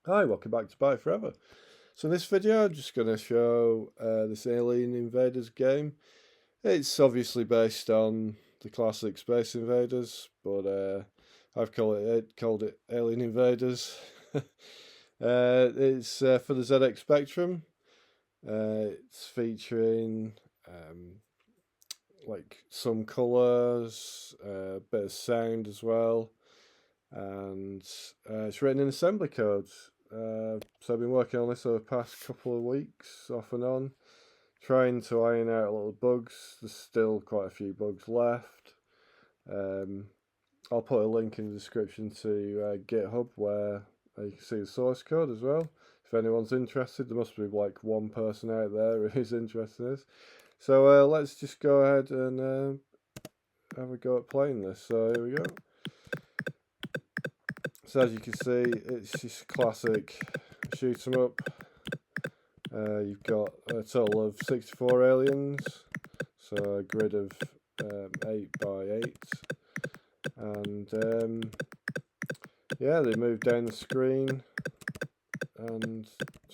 Hi, welcome back to Buy Forever. So in this video I'm just going to show this Alien Invaders game. It's obviously based on the classic Space Invaders, but I've called it Alien Invaders. It's for the ZX Spectrum. It's featuring like some colours, a bit of sound as well, and it's written in assembly code. So I've been working on this over the past couple of weeks, off and on, trying to iron out little bugs. There's still quite a few bugs left. Um, I'll put a link in the description to GitHub where you can see the source code as well. If anyone's interested, there must be like one person out there who's interested in this. So let's just go ahead and have a go at playing this. So here we go. So as you can see, it's just classic shoot 'em up. You've got a total of 64 aliens, so a grid of 8 by 8, and yeah, they move down the screen and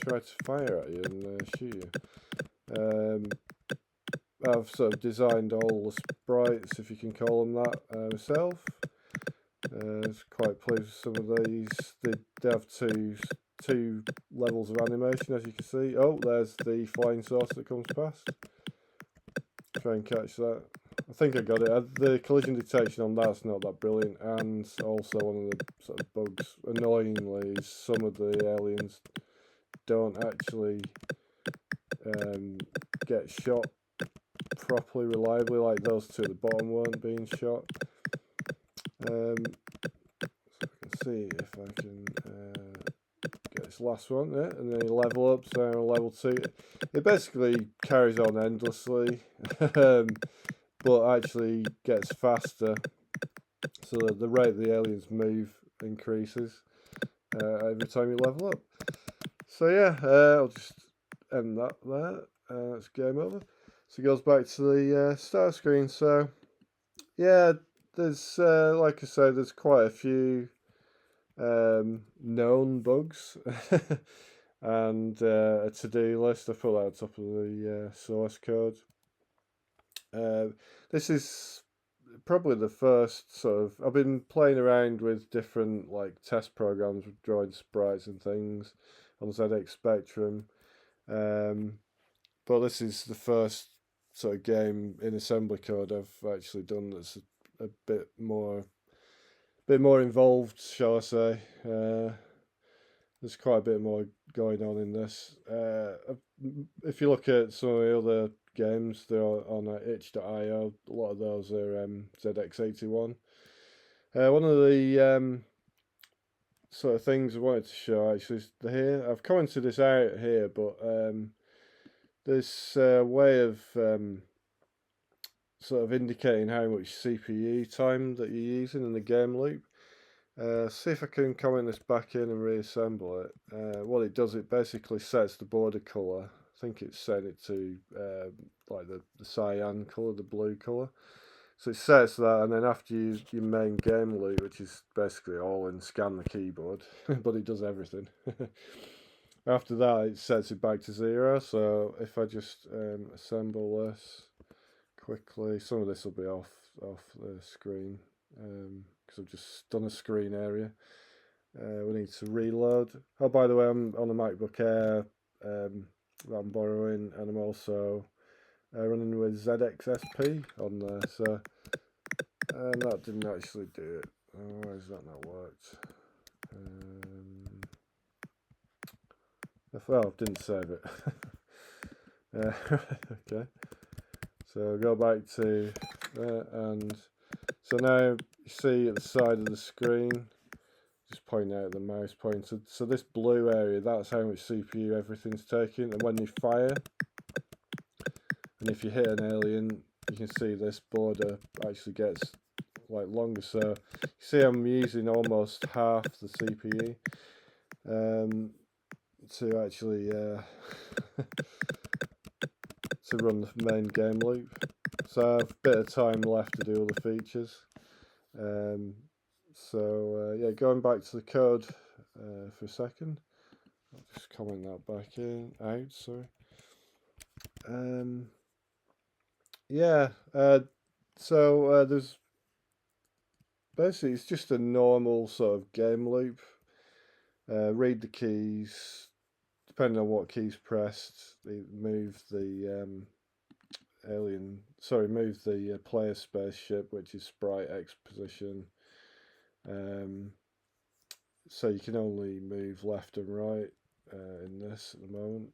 try to fire at you and shoot you. I've sort of designed all the sprites, if you can call them that, myself. I was quite pleased with some of these. They have two levels of animation, as you can see. Oh, there's the flying saucer that comes past. Try and catch that. I think I got it. The collision detection on that's not that brilliant, and also one of the sort of bugs, annoyingly, is some of the aliens don't actually get shot properly, reliably, like those two at the bottom weren't being shot. So I can see if I can get this last one, yeah, and then you level up, so level 2. It basically carries on endlessly, but actually gets faster, so the rate the aliens move increases every time you level up. So yeah, I'll just end that there. That's game over. So it goes back to the start screen. So yeah, there's like I said, there's quite a few known bugs and a to-do list. I put that on top of the source code. This is probably the first sort of. I've been playing around with different like test programs with drawing sprites and things on ZX Spectrum, but this is the first sort of game in assembly code I've actually done that's a bit more involved, shall I say. There's quite a bit more going on in this. If you look at some of the other games, they're on itch.io. A lot of those are ZX81. One of the sort of things I wanted to show actually is here. I've commented this out here, but this way of sort of indicating how much CPU time that you're using in the game loop. See if I can comment this back in and reassemble it. What it does, it basically sets the border colour. I think it's set it to like the cyan colour, the blue colour. So it sets that, and then after you use your main game loop, which is basically all in scan the keyboard, but it does everything. After that, it sets it back to 0. So if I just assemble this quickly, some of this will be off the screen because I've just done a screen area. We need to reload. Oh, by the way, I'm on a MacBook Air that I'm borrowing, and I'm also running with ZXSP on there. So that didn't actually do it. Why has that not worked? Well, didn't save it. Okay. So go back to there, and so now you see at the side of the screen, just point out the mouse pointer. So this blue area, that's how much CPU everything's taking, and when you fire, and if you hit an alien, you can see this border actually gets like longer. So you see I'm using almost half the CPU to actually to run the main game loop. So I have a bit of time left to do all the features. Yeah, going back to the code for a second. I'll just comment that back in, out, sorry. Yeah, so there's basically, it's just a normal sort of game loop. Read the keys, depending on what keys pressed, move the move the player spaceship, which is sprite X position. So you can only move left and right in this at the moment.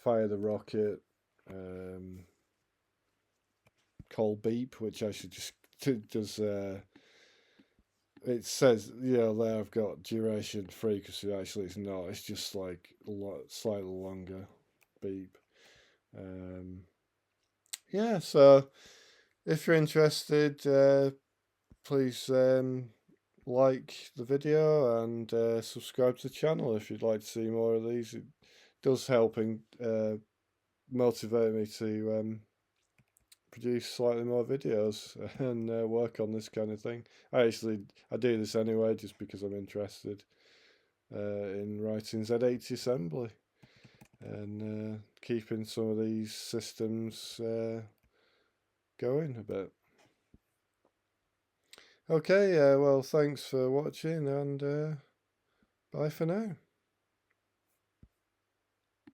Fire the rocket. Call beep, which I should just does. It says, there I've got duration frequency. Actually, it's not. It's just like a lot slightly longer beep. Yeah. So if you're interested, please like the video and subscribe to the channel if you'd like to see more of these. It does help motivate me to produce slightly more videos and work on this kind of thing. I do this anyway just because I'm interested in writing Z80 assembly and keeping some of these systems going a bit. Okay, well, thanks for watching and bye for now.